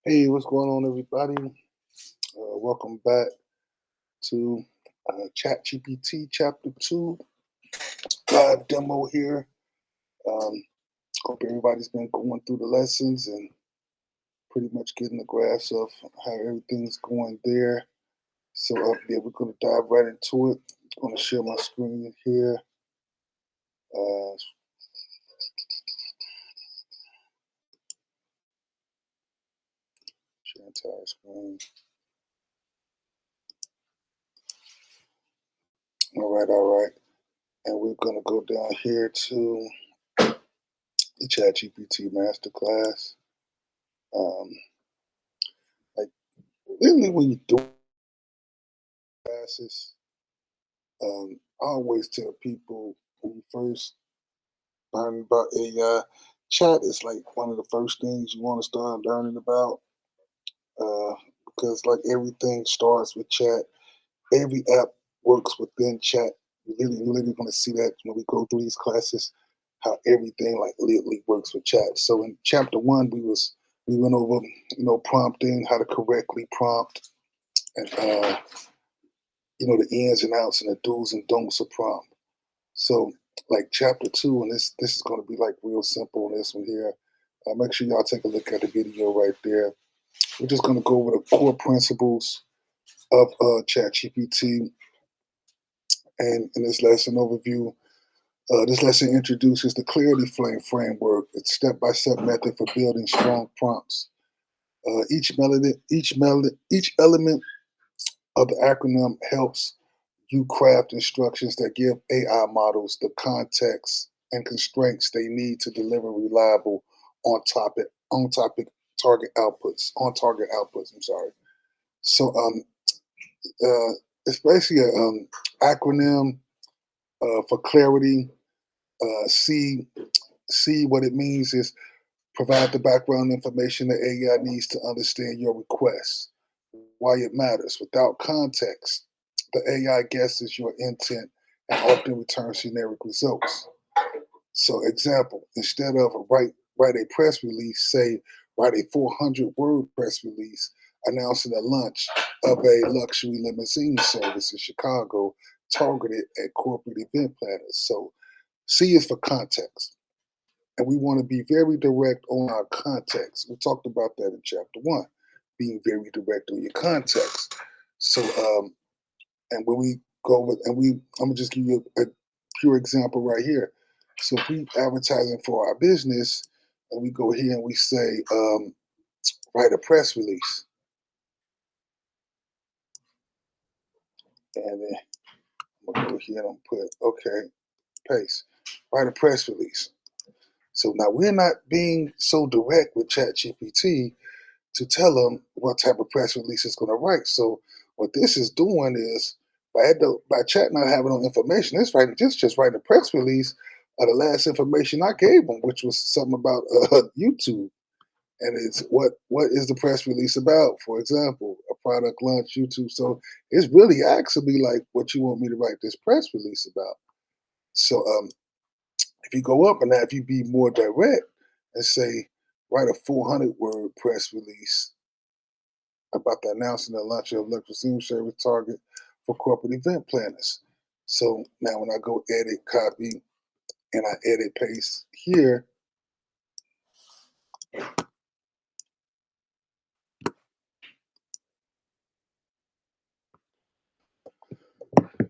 Hey, what's going on, everybody? Welcome back to ChatGPT Chapter 2 live demo here. Um, Hope everybody's been going through the lessons and pretty much getting the grasp of how everything's going there. So, yeah, we're going to dive right into it. I'm going to share my screen here. Uh, Share entire screen. All right. And we're going to go down here to the ChatGPT Masterclass. Um, like, really, when you do classes, I always tell people when you first learn about AI, chat is like one of the first things you want to start learning about uh, because, like, everything starts with chat. Every app works within chat. You're literally going to see that when we go through these classes, how everything like literally works with chat. So in chapter one, we went over prompting, how to correctly prompt, and the ins and outs and the do's and don'ts of prompt. So, like chapter two, and this is going to be like real simple in this one here. Make sure y'all take a look at the video right there. We're just going to go over the core principles of ChatGPT, and in this lesson overview, this lesson introduces the Clarity Flame framework. It's step-by-step method for building strong prompts. Each element of the acronym helps you craft instructions that give AI models the context and constraints they need to deliver reliable on target outputs. I'm sorry. So it's basically an acronym for clarity. C what it means is provide the background information the AI needs to understand your request, why it matters. Without context, the AI guesses your intent and often returns generic results. So, example, instead of write a press release, say write a 400-word press release announcing the launch of a luxury limousine service in Chicago targeted at corporate event planners. So, C is for context. And we want to be very direct on our context. We talked about that in chapter one, being very direct on your context. So, and when we go with, I'm gonna just give you a pure example right here. So, if we advertising for our business, and we go here and we say, write a press release, and then I'm gonna go here and put, okay, paste, write a press release. So now we're not being so direct with ChatGPT to tell them what type of press release it's going to write. So what this is doing is by chat not having no information, it's writing just writing a press release of the last information I gave them, which was something about YouTube. And it's what is the press release about? For example, a product launch YouTube. So it's really asking me like what you want me to write this press release about. So if you go up on that, if you be more direct and say write a 400-word press release about the announcing the launch of electricity service target for corporate event planners. So now when I go edit, copy, and I edit, paste here,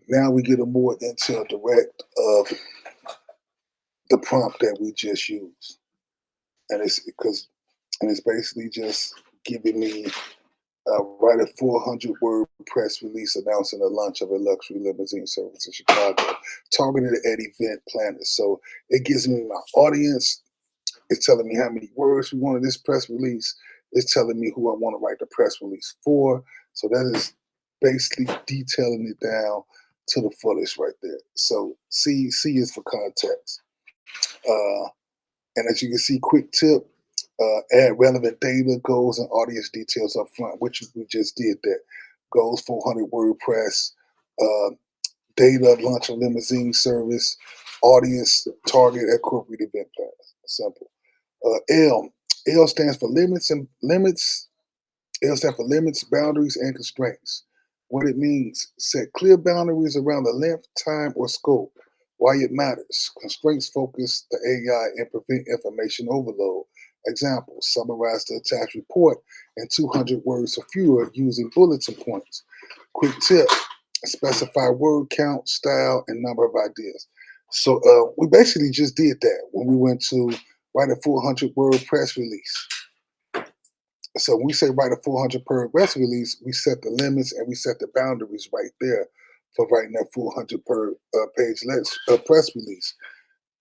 now we get a more intel direct of the prompt that we just used. And it's basically just giving me write a 400-word press release announcing the launch of a luxury limousine service in Chicago, targeted at event planners. So it gives me my audience. It's telling me how many words we want in this press release. It's telling me who I want to write the press release for. So that is basically detailing it down to the fullest right there. So C is for context. Uh, and as you can see, quick tip, add relevant data, goals, and audience details up front, which we just did that. Goals, 400 WordPress, uh, data, launch a limousine service, audience, target at corporate event planners. Simple. L stands for limits It'll stand for limits, boundaries, and constraints. What it means: set clear boundaries around the length, time, or scope. Why it matters: constraints focus the AI and prevent information overload. Example: summarize the attached report in 200 words or fewer using bulletin points. Quick tip: specify word count, style, and number of ideas. So we basically just did that when we went to write a 400-word press release. So when we say write a 400 per press release, we set the limits and we set the boundaries right there for writing that 400 per page press release.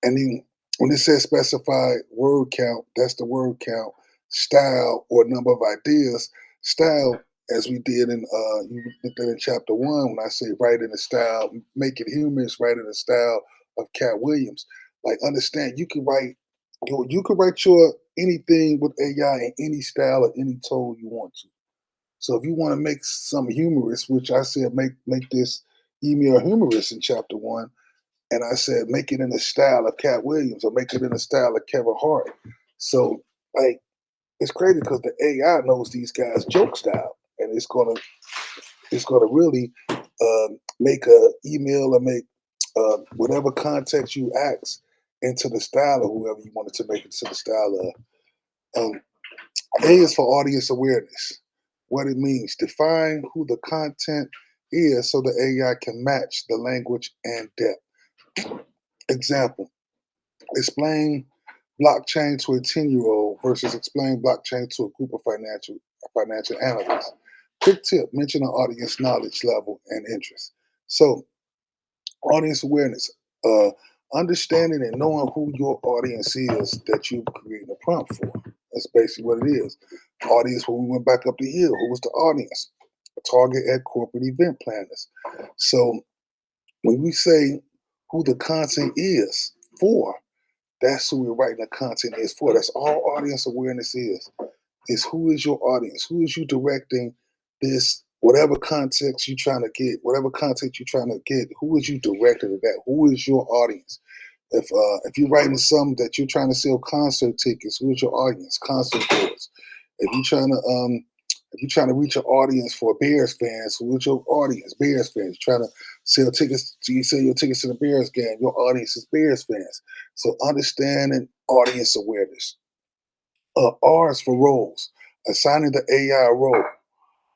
And then when it says specify word count, that's the word count, style or number of ideas. Style, as we did in you did that in chapter 1, when I say write in the style, make it humorous, write in the style of Cat Williams. Like understand, you could write your anything with AI in any style or any tone you want to. So if you want to make some humorous, which I said make this email humorous in chapter 1, and I said make it in the style of Cat Williams or make it in the style of Kevin Hart. So like it's crazy because the AI knows these guys' joke style, and it's gonna really make a email or make whatever context you ask into the style of whoever you wanted to make it to the style of. A is for audience awareness. What it means: define who the content is so the AI can match the language and depth. Example: explain blockchain to a 10-year-old versus explain blockchain to a group of financial analysts. Quick tip: mention an audience knowledge level and interest. So audience awareness, uh, understanding and knowing who your audience is that you're creating a prompt for. That's basically what it is. Audience, when we went back up the hill, who was the audience? Target at corporate event planners. So when we say who the content is for, that's who we're writing the content is for. That's all audience awareness is who is your audience? Who is you directing this, whatever context you're trying to get, whatever content you're trying to get, who is you directed at that? Who is your audience? If you're writing something that you're trying to sell concert tickets, who's your audience? Concert goers. If you're trying to reach an audience for Bears fans, who's your audience? Bears fans. You're trying to sell tickets, you sell your tickets to the Bears game. Your audience is Bears fans. So understanding audience awareness. R is for roles. Assigning the AI a role.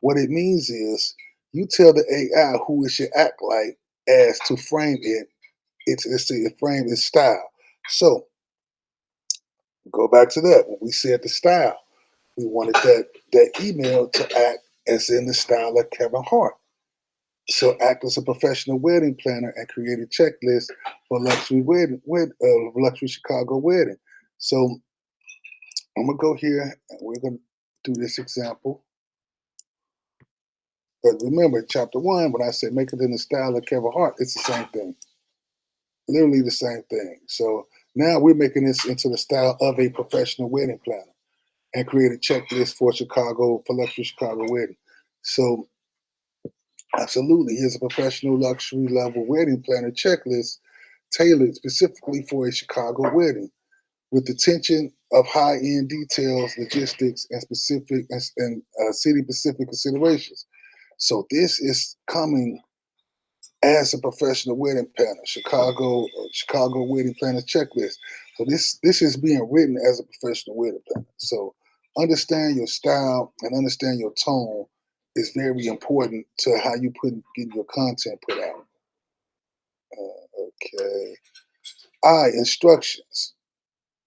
What it means is you tell the AI who it should act like as to frame it. It's to frame its style. So go back to that. When we said the style, we wanted that email to act as in the style of Kevin Hart. So act as a professional wedding planner and create a checklist for luxury Chicago wedding. So I'm gonna go here and we're gonna do this example. But remember, chapter 1, when I said make it in the style of Kevin Hart, it's the same thing. Literally the same thing. So now we're making this into the style of a professional wedding planner and create a checklist for luxury Chicago wedding. So absolutely, here's a professional luxury level wedding planner checklist tailored specifically for a Chicago wedding with attention of high-end details, logistics, and city-specific considerations. So this is coming as a professional wedding planner, Chicago wedding planner checklist. So this is being written as a professional wedding planner. So understand your style and understand your tone is very important to how you get your content put out. Okay. Instructions.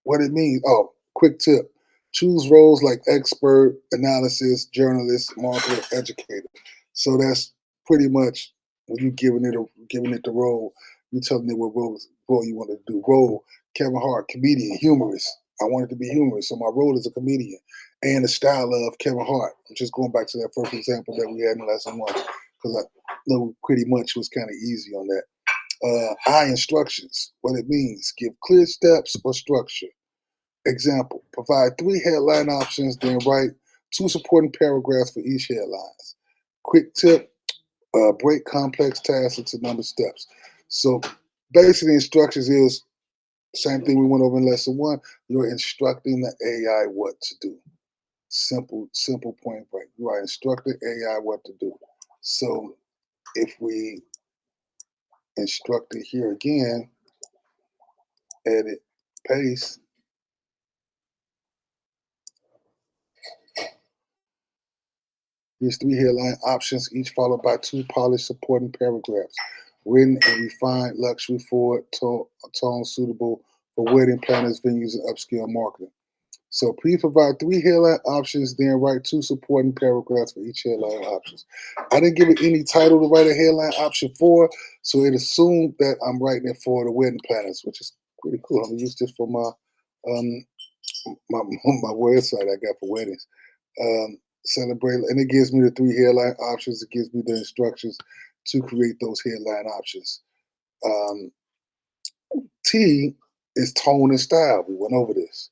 What it means. Oh, quick tip. Choose roles like expert, analysis, journalist, marketer, educator. So that's pretty much when you giving it the role, you telling it what role you want to do. Role, Kevin Hart, comedian, humorist. I want it to be humorous. So my role is a comedian. And the style of Kevin Hart. I'm just going back to that first example that we had in lesson 1. Because I know pretty much was kind of easy on that. Instructions. What it means. Give clear steps or structure. Example, provide 3 headline options, then write 2 supporting paragraphs for each headline. Quick tip, break complex tasks into number steps. So basically instructions is same thing we went over in lesson 1. You're instructing the AI what to do. Simple point blank. You are instructing AI what to do. So if we instruct it here again, edit, paste, here's 3 headline options, each followed by 2 polished supporting paragraphs. Written and refined luxury forward tone suitable for wedding planners, venues, and upscale marketing. So please provide 3 headline options, then write 2 supporting paragraphs for each headline options. I didn't give it any title to write a headline option for, so it assumed that I'm writing it for the wedding planners, which is pretty cool. I'm gonna use this for um my my website I got for weddings. Celebrate, and it gives me the 3 headline options. It gives me the instructions to create those headline options. Um, T is tone and style. We went over this.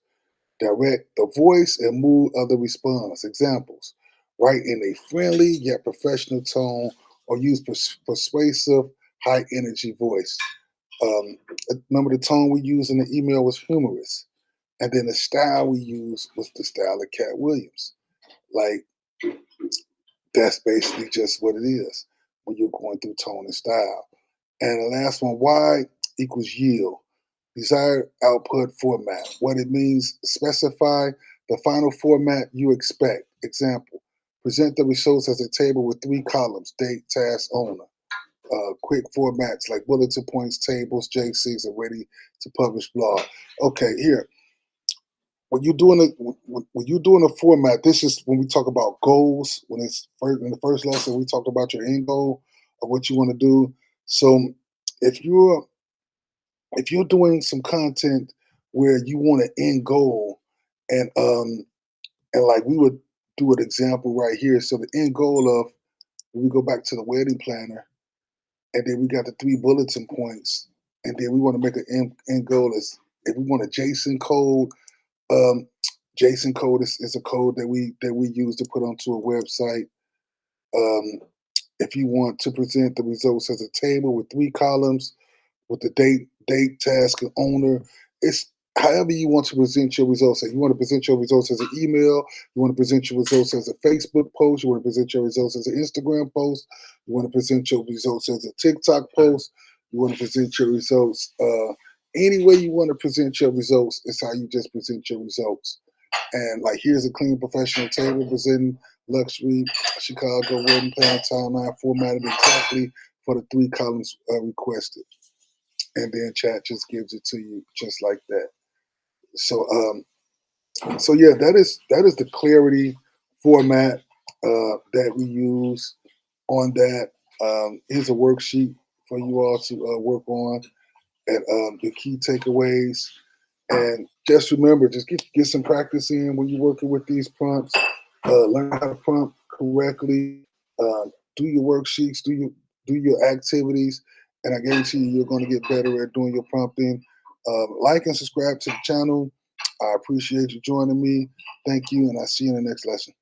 Direct the voice and mood of the response. Examples: write in a friendly yet professional tone, or use persuasive, high energy voice. Um, Remember, the tone we used in the email was humorous, and then the style we used was the style of Cat Williams. Like, that's basically just what it is when you're going through tone and style. And the last one, Y equals yield. Desired output format. What it means, specify the final format you expect. Example, present the results as a table with 3 columns, date, task, owner. Quick formats like bulletin points, tables, JCs, and ready to publish blog. Okay, here, when you're doing a format, this is when we talk about goals. When it's in the first lesson, we talked about your end goal of what you want to do. So if you're doing some content where you want an end goal, and like we would do an example right here. So the end goal of, when we go back to the wedding planner, and then we got the 3 bulletin points, and then we want to make an end goal is, if we want a JSON code. Um, JSON code is a code that we use to put onto a website. Um, if you want to present the results as a table with 3 columns, with the date, task, and owner, it's however you want to present your results. So you want to present your results as an email, you want to present your results as a Facebook post, you want to present your results as an Instagram post, you want to present your results as a TikTok post, you want to present your results any way you want to present your results is how you just present your results. And like, here's a clean professional table presenting luxury Chicago wedding planner timeline formatted exactly for the 3 columns requested. And then chat just gives it to you just like that. So so yeah, that is the clarity format that we use on that. Here's a worksheet for you all to work on, and the key takeaways. And just remember, just get some practice in when you're working with these prompts. Learn how to prompt correctly. Do your worksheets. Do your activities, and I guarantee you, you're going to get better at doing your prompting. Like and subscribe to the channel. I appreciate you joining me. Thank you, and I'll see you in the next lesson.